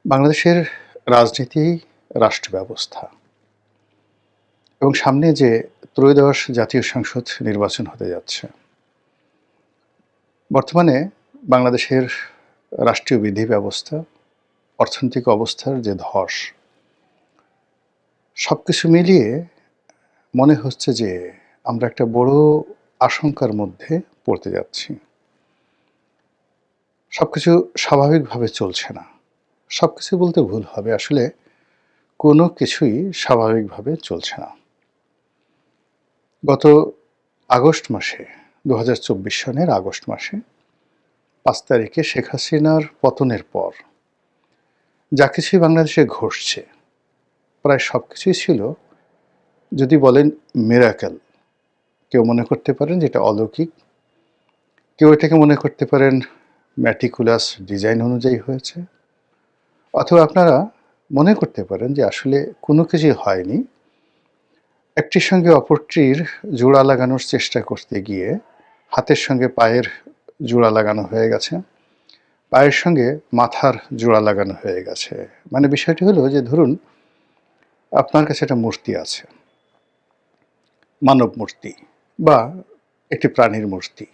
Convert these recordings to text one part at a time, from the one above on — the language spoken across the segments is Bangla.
বাংলাদেশের রাজনীতি, রাষ্ট্র ব্যবস্থা এবং সামনে যে ত্রয়োদশ জাতীয় সংসদ নির্বাচন হতে যাচ্ছে। বর্তমানে বাংলাদেশের রাষ্ট্রীয় বিধি ব্যবস্থা, অর্থনৈতিক অবস্থার যে ধস, সবকিছু মিলিয়ে মনে হচ্ছে যে আমরা একটা বড় আশঙ্কার মধ্যে পড়তে যাচ্ছি। সবকিছু স্বাভাবিকভাবে চলছে না। সবকিছু বলতে ভুল হবে, আসলে কোনো কিছুই স্বাভাবিকভাবে চলছে না। গত আগস্ট মাসে ২০২৪ সনের আগস্ট মাসে ৫ তারিখে শেখ হাসিনার পতনের পর যা কিছুই বাংলাদেশে ঘটছে, প্রায় সব কিছুই ছিল, যদি বলেন মিরাকেল। কেউ মনে করতে পারেন যে এটা অলৌকিক, কেউ এটাকে মনে করতে পারেন ম্যাটিকুলাস ডিজাইন অনুযায়ী হয়েছে, অথবা আপনারা মনে করতে পারেন যে আসলে কোনো কিছুই হয়নি, একটির সঙ্গে অপরটির জোড়া লাগানোর চেষ্টা করতে গিয়ে হাতের সঙ্গে পায়ের জোড়া লাগানো হয়ে গেছে, পায়ের সঙ্গে মাথার জোড়া লাগানো হয়ে গেছে। মানে বিষয়টি হলো যে ধরুন আপনার কাছে একটা মূর্তি আছে, মানব মূর্তি বা একটি প্রাণীর মূর্তি,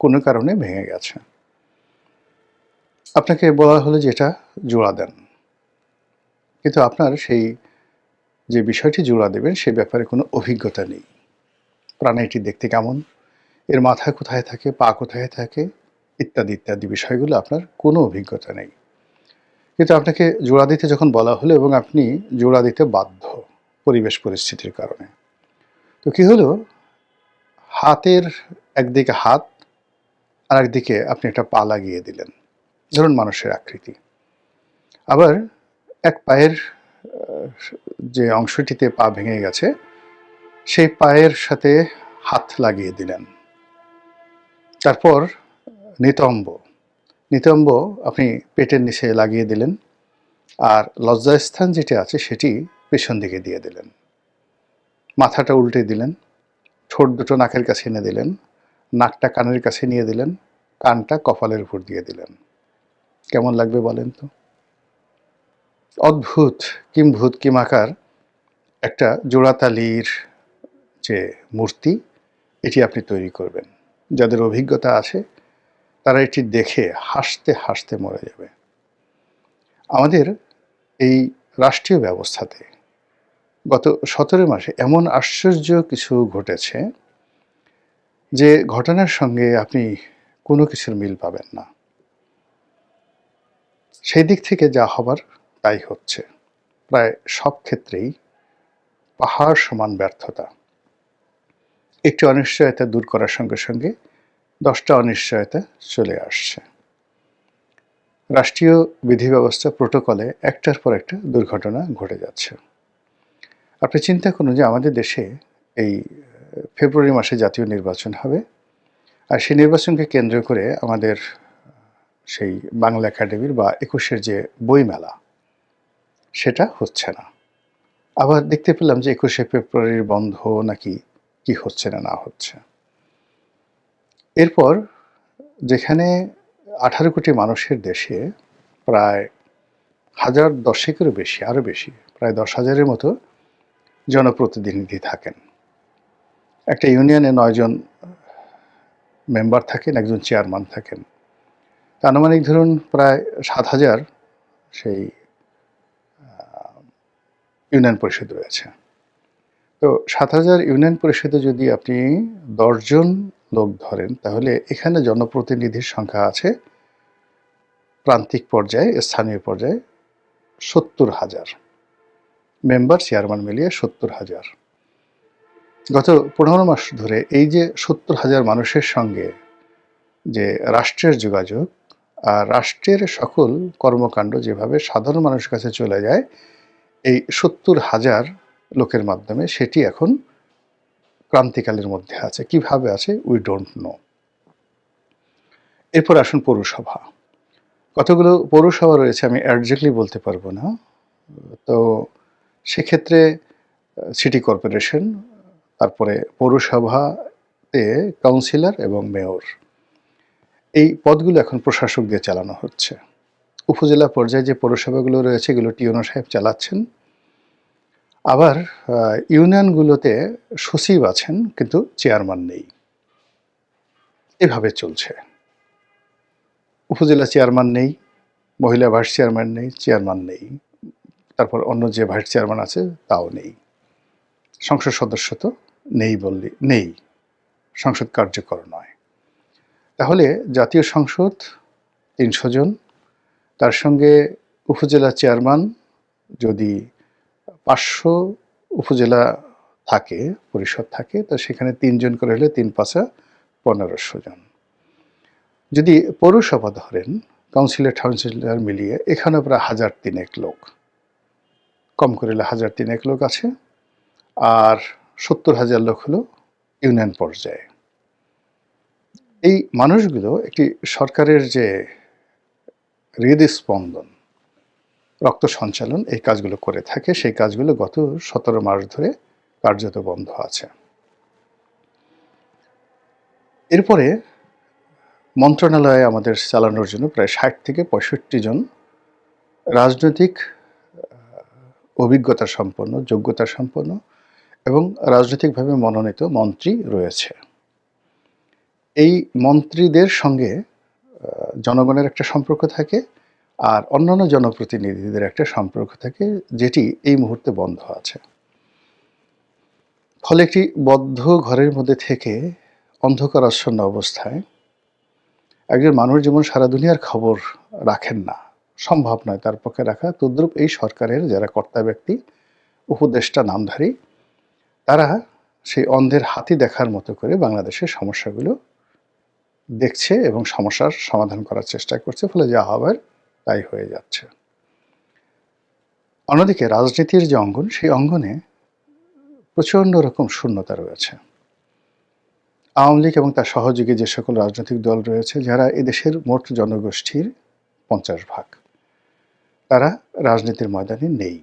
কোনো কারণে ভেঙে গেছে। আপনাকে বলা হলো যে এটা জোড়া দেন, কিন্তু আপনার সেই যে বিষয়টি জোড়া দেবেন সে ব্যাপারে কোনো অভিজ্ঞতা নেই। প্রাণীটি দেখতে কেমন, এর মাথা কোথায় থাকে, পা কোথায় থাকে, ইত্যাদি ইত্যাদি বিষয়গুলো আপনার কোনো অভিজ্ঞতা নেই। কিন্তু আপনাকে জোড়া দিতে যখন বলা হলো এবং আপনি জোড়া দিতে বাধ্য পরিবেশ পরিস্থিতির কারণে, তো কি হলো, হাতের একদিকে হাত আর একদিকে আপনি একটা পা লাগিয়ে দিলেন, ধরুন মানুষের আকৃতি। আবার এক পায়ের যে অংশটিতে পা ভেঙে গেছে সেই পায়ের সাথে হাত লাগিয়ে দিলেন। তারপর নিতম্ব নিতম্ব আপনি পেটের নিচে লাগিয়ে দিলেন, আর লজ্জাস্থান যেটি আছে সেটি পেছন দিকে দিয়ে দিলেন। মাথাটা উল্টে দিলেন, ঠোঁট দুটো নাকের কাছে এনে দিলেন, নাকটা কানের কাছে নিয়ে দিলেন, কানটা কপালের উপর দিয়ে দিলেন। কেমন লাগবে বলেন তো? অদ্ভুত কিম্ভূত কিমাকার একটা জোড়াতালির যে মূর্তি, এটি আপনি তৈরি করবেন। যাদের অভিজ্ঞতা আছে তারা এটি দেখে হাসতে হাসতে মরে যাবে। আমাদের এই রাষ্ট্রীয় ব্যবস্থাতে গত ১৭ মাসে এমন আশ্চর্য কিছু ঘটেছে যে ঘটনার সঙ্গে আপনি কোনো কিছুর মিল পাবেন না। সেই দিক থেকে যা হবার তাই হচ্ছে। প্রায় সব ক্ষেত্রেই পাহাড় সমান ব্যর্থতা। একটি অনিশ্চয়তা দূর করার সঙ্গে সঙ্গে ১০টা অনিশ্চয়তা চলে আসছে। রাষ্ট্রীয় বিধি ব্যবস্থা প্রোটোকলে একটার পর একটা দুর্ঘটনা ঘটে যাচ্ছে। আপনি চিন্তা করুন যে আমাদের দেশে এই ফেব্রুয়ারি মাসে জাতীয় নির্বাচন হবে, আর সেই নির্বাচনকে কেন্দ্র করে আমাদের সেই বাংলা একাডেমির বা ২১-এর যে বইমেলা সেটা হচ্ছে না। আবার দেখতে পেলাম যে ২১শে ফেব্রুয়ারির বন্ধ নাকি কি হচ্ছে না না হচ্ছে। এরপর যেখানে ১৮ কোটি মানুষের দেশে প্রায় ১০০০-এরও বেশি, আরও বেশি, প্রায় ১০,০০০-এর মতো জনপ্রতিনিধি থাকেন। একটা ইউনিয়নে ৯ জন মেম্বার থাকেন, একজন চেয়ারম্যান থাকেন। আনুমানিক ধরুন প্রায় ৭,০০০ সেই ইউনিয়ন পরিষদ রয়েছে। তো ৭,০০০ ইউনিয়ন পরিষদে যদি আপনি ১০ জন লোক ধরেন, তাহলে এখানে জনপ্রতিনিধির সংখ্যা আছে প্রান্তিক পর্যায়ে, স্থানীয় পর্যায়ে ৭০,০০০ মেম্বার চেয়ারম্যান মিলিয়ে ৭০,০০০। গত ১৫ মাস ধরে এই যে ৭০,০০০ মানুষের সঙ্গে যে রাষ্ট্রের যোগাযোগ আর রাষ্ট্রের সকল কর্মকাণ্ড যেভাবে সাধারণ মানুষের কাছে চলে যায় এই ৭০,০০০ লোকের মাধ্যমে, সেটি এখন ক্রান্তিকালের মধ্যে আছে। কিভাবে আছে উই ডোন্ট নো। এরপর আসুন পৌরসভা। কতগুলো পৌরসভা রয়েছে আমি একজ্যাক্টলি বলতে পারবো না। তো সেক্ষেত্রে সিটি কর্পোরেশন, তারপরে পৌরসভাতে কাউন্সিলর এবং মেয়র, এই পদগুলো এখন প্রশাসক দিয়ে চালানো হচ্ছে। উপজেলা পর্যায়ে যে পৌরসভাগুলো রয়েছে এগুলো টিওনো সাহেব চালাচ্ছেন। আবার ইউনিয়নগুলোতে সচিব আছেন কিন্তু চেয়ারম্যান নেই। এভাবে চলছে। উপজেলা চেয়ারম্যান নেই, মহিলা ভাইস চেয়ারম্যান নেই, চেয়ারম্যান নেই। তারপর অন্য যে ভাইস চেয়ারম্যান আছে তাও নেই। সংসদ সদস্য তো নেই বললে নেই। সংসদ কার্যকর নয়। তাহলে জাতীয় সংসদ ৩০০ জন, তার সঙ্গে উপজেলা চেয়ারম্যান যদি ৫০০ উপজেলা থাকে, পরিষদ থাকে, তো সেখানে ৩ জন করে হলে ৩ ৫ ১৫০০ জন। যদি পৌরসভা ধরেন, কাউন্সিলর মিলিয়ে এখানে প্রায় ১,৩০০ লোক, কম করে হলে ১,৩০০ লোক আছে, আর ৭০,০০০ লোক হলো ইউনিয়ন পর্যায়ে। এই মানুষগুলো একটি সরকারের যে হৃদস্পন্দন, রক্ত সঞ্চালন, এই কাজগুলো করে থাকে। সেই কাজগুলো গত ১৭ মাস ধরে কার্যত বন্ধ আছে। এরপরে মন্ত্রণালয়ে আমাদের চালানোর জন্য প্রায় ৬০ থেকে ৬৫ জন রাজনৈতিক অভিজ্ঞতা সম্পন্ন, যোগ্যতা সম্পন্ন এবং রাজনৈতিকভাবে মনোনীত মন্ত্রী রয়েছে। এই মন্ত্রীদের সঙ্গে জনগণের একটা সম্পর্ক থাকে, আর অন্যান্য জনপ্রতিনিধিদের একটা সম্পর্ক থাকে, যেটি এই মুহূর্তে বন্ধ আছে। ফলে একটি বদ্ধ ঘরের মধ্যে থেকে অন্ধকারাচ্ছন্ন অবস্থায় একজন মানুষ যেমন সারা দুনিয়ার খবর রাখেন না, সম্ভব নয় তার পক্ষে রাখা, তদ্রূপ এই সরকারের যারা কর্তা ব্যক্তি, উপদেষ্টা নামধারী, তারা সেই অন্ধের হাতি দেখার মতো করে বাংলাদেশের সমস্যাগুলো দেখছে এবং সমস্যার সমাধান করার চেষ্টা করছে। ফলে যা হবার তাই হয়ে যাচ্ছে। অন্যদিকে রাজনীতির যে অঙ্গন, সেই অঙ্গনে প্রচণ্ড রকম শূন্যতা রয়েছে। আওয়ামী লীগ এবং তার সহযোগী যে সকল রাজনৈতিক দল রয়েছে, যারা এদেশের মোট জনগোষ্ঠীর ৫০%, তারা রাজনীতির ময়দানে নেই।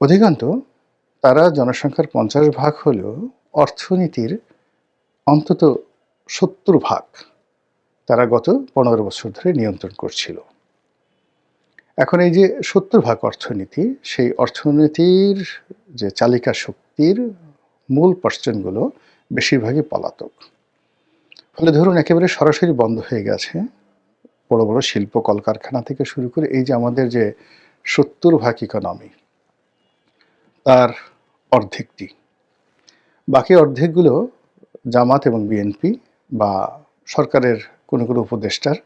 অধিকান্ত তারা জনসংখ্যার ৫০% হলেও অর্থনীতির অন্তত ৭০% তারা গত ১৫ বছর ধরে নিয়ন্ত্রণ করছিল। এখন এই যে ৭০% অর্থনীতি, সেই অর্থনীতির যে চালিকা শক্তির মূল পার্সনগুলো বেশিরভাগই পলাতক। ফলে ধরুন একেবারে সরাসরি বন্ধ হয়ে গেছে বড় বড় শিল্প কলকারখানা থেকে শুরু করে এই যে আমাদের যে ৭০% ইকোনমি, তার অর্ধেকটি। বাকি অর্ধেকগুলো জামাত এবং বিএনপি বা সরকারের কোনো কোনো উপদেষ্টার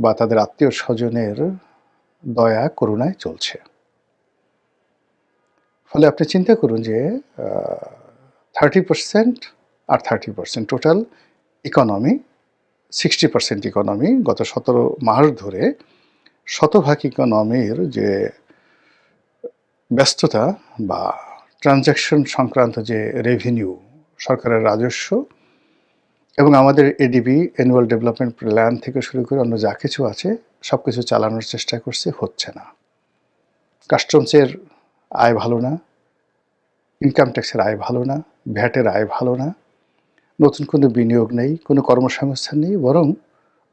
বা তাদের আত্মীয় স্বজনের দয়া করুণায় চলছে। ফলে আপনি চিন্তা করুন যে 30% আর 30%, টোটাল ইকোনমি 60% ইকোনমি গত ১৭ মাস ধরে শতভাগ ইকোনমির যে ব্যস্ততা বা ট্রানজ্যাকশন সংক্রান্ত যে রেভিনিউ, সরকারের রাজস্ব এবং আমাদের এডিবি অ্যানুয়াল ডেভেলপমেন্ট প্ল্যান থেকে শুরু করে অন্য যা কিছু আছে সব কিছু চালানোর চেষ্টা করছে, হচ্ছে না। কাস্টমসের আয় ভালো না, ইনকাম ট্যাক্সের আয় ভালো না, ভ্যাটের আয় ভালো না, নতুন কোনো বিনিয়োগ নেই, কোনো কর্মসংস্থান নেই, বরং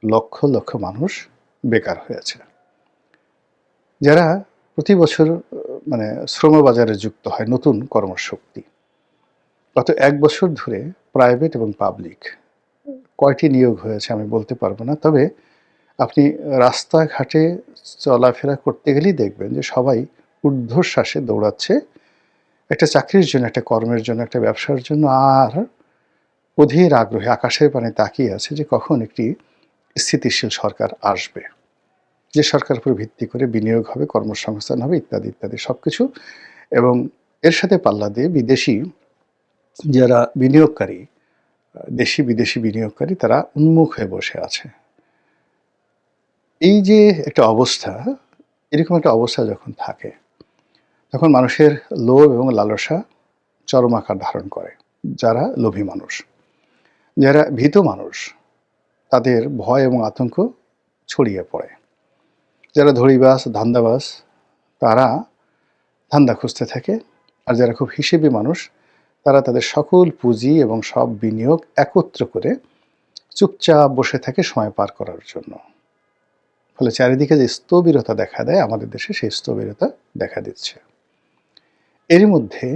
লক্ষ লক্ষ মানুষ বেকার হয়েছে, যারা প্রতি বছর মানে শ্রমবাজারে যুক্ত হয় নতুন কর্মশক্তি। গত ১ বছর ধরে প্রাইভেট এবং পাবলিক কয়টি নিয়োগ হয়েছে আমি বলতে পারবো না, তবে আপনি রাস্তাঘাটে চলাফেরা করতে গেলেই দেখবেন যে সবাই ঊর্ধ্বশ্বাসে দৌড়াচ্ছে একটা চাকরির জন্য, একটা কর্মের জন্য, একটা ব্যবসার জন্য, আর অধীর আগ্রহে আকাশের পানে তাকিয়ে আছে যে কখন একটি স্থিতিশীল সরকার আসবে, যে সরকার উপর ভিত্তি করে বিনিয়োগ হবে, কর্মসংস্থান হবে, ইত্যাদি ইত্যাদি সব কিছু। এবং এর সাথে পাল্লা দিয়ে বিদেশি যারা বিনিয়োগকারী, দেশি বিদেশি বিনিয়োগকারী, তারা উন্মুখ হয়ে বসে আছে। এই যে একটা অবস্থা, এরকম একটা অবস্থা যখন থাকে, তখন মানুষের লোভ এবং লালসা চরম আকার ধারণ করে। যারা লোভী মানুষ, যারা ভীত মানুষ, তাদের ভয় এবং আতঙ্ক ছড়িয়ে পড়ে। যারা ধড়িবাজ, ধান্দাবাজ, তারা ধান্দা খুঁজতে থাকে, আর যারা খুব হিসেবি মানুষ, তারা তাদের সকল পুঁজি এবং সব বিনিয়োগ একত্র করে চুপচাপ বসে থাকে সময় পার করার জন্য। ফলে চারিদিকে যে স্থবিরতা দেখা দেয় আমাদের দেশে সেই স্থবিরতা দেখা দিচ্ছে। এরই মধ্যে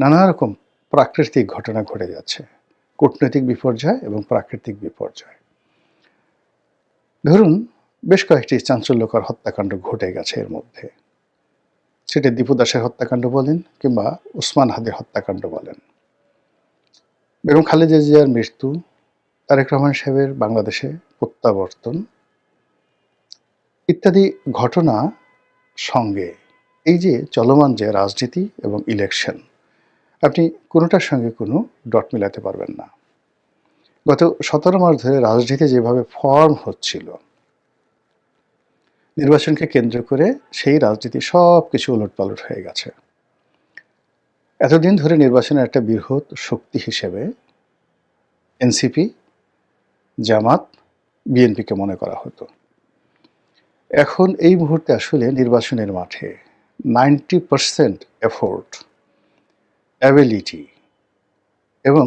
নানা রকম প্রাকৃতিক ঘটনা ঘটে যাচ্ছে, কূটনৈতিক বিপর্যয় এবং প্রাকৃতিক বিপর্যয়। ধরুন বেশ কয়েকটি চাঞ্চল্যকর হত্যাকাণ্ড ঘটে গেছে এর মধ্যে, সেটা দীপু দাসের হত্যাকাণ্ড বলেন কিংবা ওসমান হাদির হত্যাকাণ্ড বলেন, বেগম খালেদা জিয়ার মৃত্যু, তারেক রহমান সাহেবের বাংলাদেশে প্রত্যাবর্তন ইত্যাদি ঘটনা সঙ্গে এই যে চলমান যে রাজনীতি এবং ইলেকশন, আপনি কোনোটার সঙ্গে কোনো ডট মিলাতে পারবেন না। গত 17 মাস ধরে রাজনীতি যেভাবে ফর্ম হচ্ছিল, নির্বাচনকে কেন্দ্র করে সেই রাজনীতি সব কিছু উলটপালট হয়ে গেছে। এতদিন ধরে নির্বাচনের একটা বৃহৎ শক্তি হিসেবে এনসিপি, জামাত, বিএনপিকে মনে করা হতো। এখন এই মুহূর্তে আসলে নির্বাচনের মাঠে 90% এফোর্ট, অ্যাবিলিটি এবং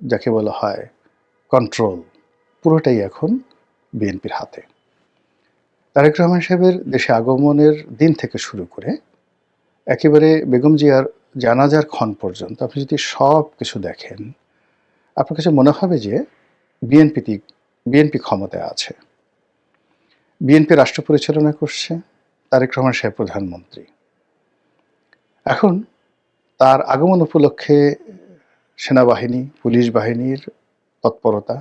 যাকে বলা হয় কন্ট্রোল, পুরোটাই এখন বিএনপির হাতে। তারেক রহমান সাহেবের দেশে আগমনের দিন থেকে শুরু করে একেবারে বেগম জিয়ার জানাজার ক্ষণ পর্যন্ত আপনি যদি সব কিছু দেখেন, আপনার কাছে মনে হবে যে বিএনপি ক্ষমতায় আছে, বিএনপি রাষ্ট্র পরিচালনা করছে, তারেক রহমান সাহেব প্রধানমন্ত্রী। এখন তার আগমন উপলক্ষে সেনাবাহিনী, পুলিশ বাহিনীর তৎপরতা,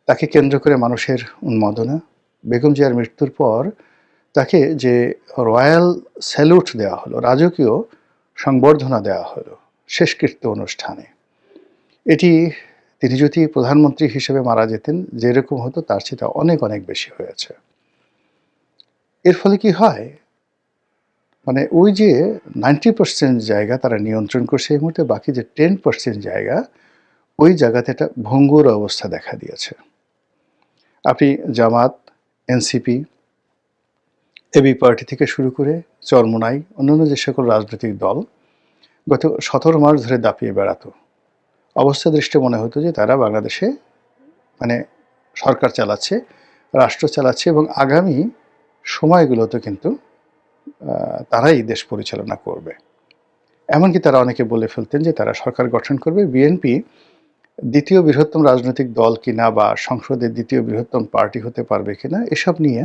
তাকে কেন্দ্র করে মানুষের উন্মাদনা, বেগম জিয়ার মৃত্যুর পর তাকে যে রয়্যাল স্যালুট দেওয়া হলো, রাজকীয় সংবর্ধনা দেওয়া হলো শেষকৃত্য অনুষ্ঠানে, এটি তিনি যদি প্রধানমন্ত্রী হিসেবে মারা যেতেন যেরকম হতো তার চেয়ে অনেক অনেক বেশি হয়েছে। এর ফলে কি হয়, মানে ওই যে 90% জায়গা তারা নিয়ন্ত্রণ করছে, এই মুহূর্তে বাকি যে 10% জায়গা, ওই জায়গাতে একটা ভঙ্গুর অবস্থা দেখা দিয়েছে। আপনি জামাত, এনসিপি, এবি পার্টি থেকে শুরু করে চরমোনাই, অন্যান্য যে সকল রাজনৈতিক দল গত 17 মাস ধরে দাপিয়ে বেড়াতো, অবস্থা দৃষ্টে মনে হতো যে তারা বাংলাদেশে মানে সরকার চালাচ্ছে, রাষ্ট্র চালাচ্ছে এবং আগামী সময়গুলোতে কিন্তু তারাই দেশ পরিচালনা করবে। এমনকি তারা অনেকে বলে ফেলতেন যে তারা সরকার গঠন করবে, বিএনপি দ্বিতীয় বৃহত্তম রাজনৈতিক দল কিনা বা সংসদের দ্বিতীয় বৃহত্তম পার্টি হতে পারবে কিনা, এসব নিয়ে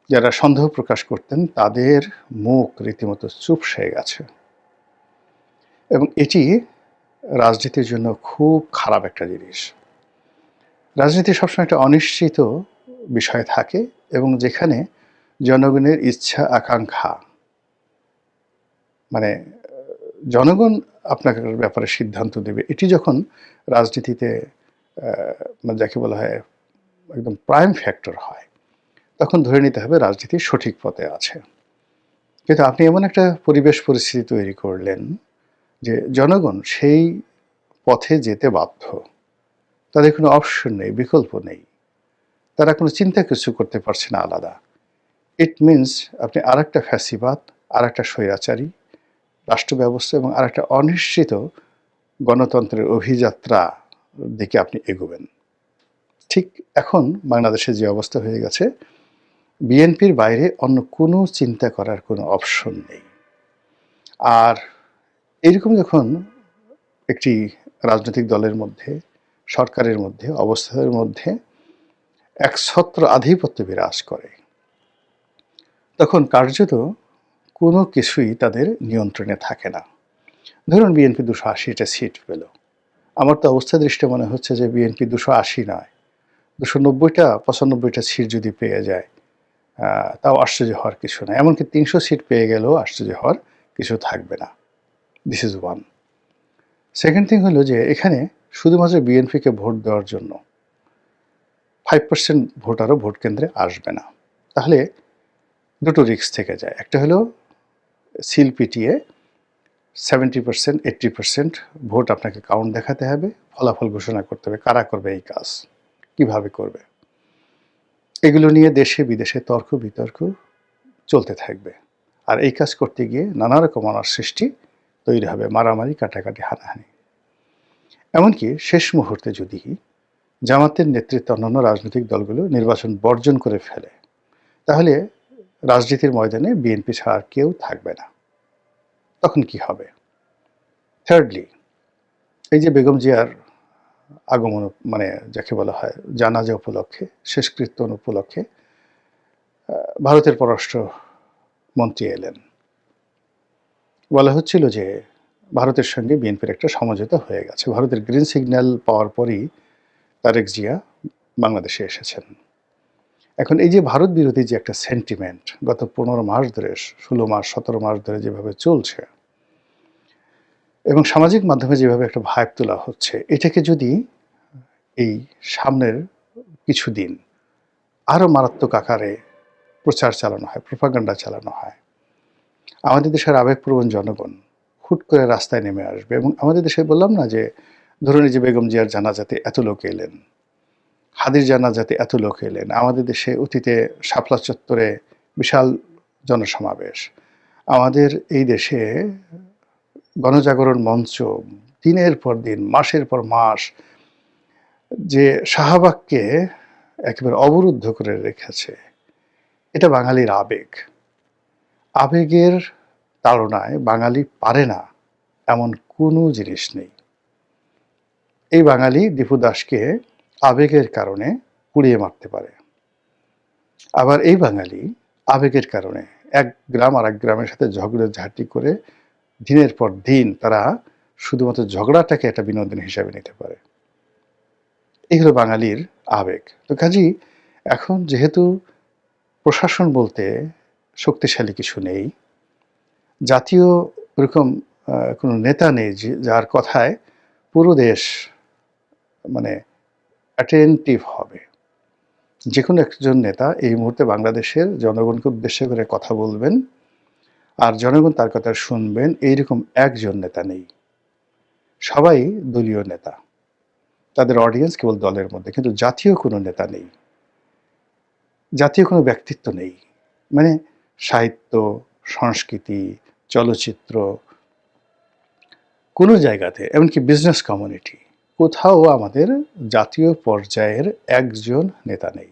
যারা সন্দেহ প্রকাশ করতেন তাদের মুখ রীতিমতো চুপসে গেছে। এবং এটি রাজনীতির জন্য খুব খারাপ একটা জিনিস। রাজনীতি সবসময় একটা অনিশ্চিত বিষয় থাকে এবং যেখানে জনগণের ইচ্ছা আকাঙ্ক্ষা, মানে জনগণ আপনার ব্যাপারে সিদ্ধান্ত দেবে, এটি যখন রাজনীতিতে যাকে বলা হয় একদম প্রাইম ফ্যাক্টর হয়, তখন ধরে নিতে হবে রাজনীতি সঠিক পথে আছে। কিন্তু আপনি এমন একটা পরিবেশ পরিস্থিতি তৈরি করলেন যে জনগণ সেই পথে যেতে বাধ্য, তাদের কোনো অপশন নেই, বিকল্প নেই, তারা কোনো চিন্তা কিছু করতে পারছে না আলাদা। ইট মিনস আপনি আর একটা ফ্যাসিবাদ, আর একটা স্বৈরাচারী রাষ্ট্র ব্যবস্থা এবং আর একটা অনিশ্চিত গণতন্ত্রের অভিযাত্রা দিকে আপনি এগোবেন। ঠিক এখন বাংলাদেশে যে অবস্থা হয়ে গেছে, বিএনপির বাইরে অন্য কোনো চিন্তা করার কোনো অপশন নেই। আর এইরকম যখন একটি রাজনৈতিক দলের মধ্যে, সরকারের মধ্যে, অবস্থার মধ্যে একছত্র আধিপত্য বিরাজ করে, তখন কার্যত কোনো কিছুই তাদের নিয়ন্ত্রণে থাকে না। ধরুন বিএনপি 280টা সিট পেল, আমার তো অবস্থা দৃষ্টে মনে হচ্ছে যে বিএনপি 280 নয়, 290টা 95টা সিট যদি পেয়ে যায় তাও আশ্চর্য হওয়ার কিছু না। এমনকি 300 সিট পেয়ে গেলেও আশ্চর্য হওয়ার কিছু থাকবে না। This is one. Second thing হলো যে এখানে শুধুমাত্র বিএনপিকে ভোট দেওয়ার জন্য 5% ভোটারও ভোট কেন্দ্রে আসবে না। তাহলে দুটো রিস্ক থেকে যায়। একটা হলো সিল পিটিয়ে 70%, 80% ভোট আপনাকে কাউন্ট দেখাতে হবে, ফলাফল ঘোষণা করতে হবে, কারা করবে এই কাজ, কিভাবে করবে। এগুলো নিয়ে দেশে বিদেশে তর্ক বিতর্ক চলতে থাকবে। আর এই কাজ করতে গিয়ে নানা রকম অনাসৃষ্টি তৈরি হবে, মারামারি, কাটাকাটি, হানাহানি। এমনকি শেষ মুহূর্তে যদি জামাতের নেতৃত্বে অন্যান্য রাজনৈতিক দলগুলো নির্বাচন বর্জন করে ফেলে, তাহলে রাজনীতির ময়দানে বিএনপি ছাড়া আর কেউ থাকবে না। তখন কি হবে? থার্ডলি, এই যে বেগম জিয়ার আগমন, মানে যাকে বলা হয় জানাজা উপলক্ষে, শেষকৃত্য উপলক্ষে ভারতের পররাষ্ট্রমন্ত্রী এলেন। বলা হচ্ছিল যে ভারতের সঙ্গে বিএনপির একটা সমঝোতা হয়ে গেছে। ভারতের গ্রিন সিগন্যাল পাওয়ার পরই তারেক জিয়া বাংলাদেশে এসেছেন। এখন এই যে ভারত বিরোধী যে একটা সেন্টিমেন্ট গত 15 মাস ধরে, 16 মাস 17 মাস ধরে যেভাবে চলছে এবং সামাজিক মাধ্যমে যেভাবে একটা ভাইব তোলা হচ্ছে, এটাকে যদি এই সামনের কিছুদিন আরও মারাত্মক আকারে প্রচার চালানো হয়, প্রোপাগান্ডা চালানো হয়, আমাদের দেশের আবেগপ্রবণ জনগণ হুট করে রাস্তায় নেমে আসবে। এবং আমাদের দেশে বললাম না যে, ধরুন এই যে বেগম জিয়ার জানাজাতে এত লোক এলেন, হাদির জানাজাতে এত লোক এলেন, আমাদের দেশে অতীতে শাপলা চত্বরে বিশাল জনসমাবেশ, আমাদের এই দেশে গণজাগরণ মঞ্চ দিনের পর দিন, মাসের পর মাস যে শাহবাগকে একেবারে অবরুদ্ধ করে রেখেছে, এটা বাঙালির আবেগ। আবেগের তাড়নায় বাঙালি পারে না এমন কোনো জিনিস নেই। এই বাঙালি দীপু দাসকে আবেগের কারণে পুড়িয়ে মারতে পারে। আবার এই বাঙালি আবেগের কারণে এক গ্রাম আর এক গ্রামের সাথে ঝগড়াঝাটি করে দিনের পর দিন তারা শুধুমাত্র ঝগড়াটাকে একটা বিনোদন হিসাবে নিতে পারে। এই হলো বাঙালির আবেগ। তো কাজেই এখন যেহেতু প্রশাসন বলতে শক্তিশালী কিছু নেই, জাতীয় ওরকম কোনো নেতা নেই যার কথায় পুরো দেশ মানে অ্যাটেন্টিভ হবে। যে কোনো একজন নেতা এই মুহূর্তে বাংলাদেশের জনগণকে উদ্দেশ্য করে কথা বলবেন আর জনগণ তার কথা শুনবেন, এইরকম একজন নেতা নেই। সবাই দলীয় নেতা, তাদের অডিয়েন্স কেবল দলের মধ্যে, কিন্তু জাতীয় কোনো নেতা নেই, জাতীয় কোনো ব্যক্তিত্ব নেই। মানে সাহিত্য, সংস্কৃতি, চলচ্চিত্র, কোনো জায়গাতে, এমনকি বিজনেস কমিউনিটি, কোথাও আমাদের জাতীয় পর্যায়ের একজন নেতা নেই।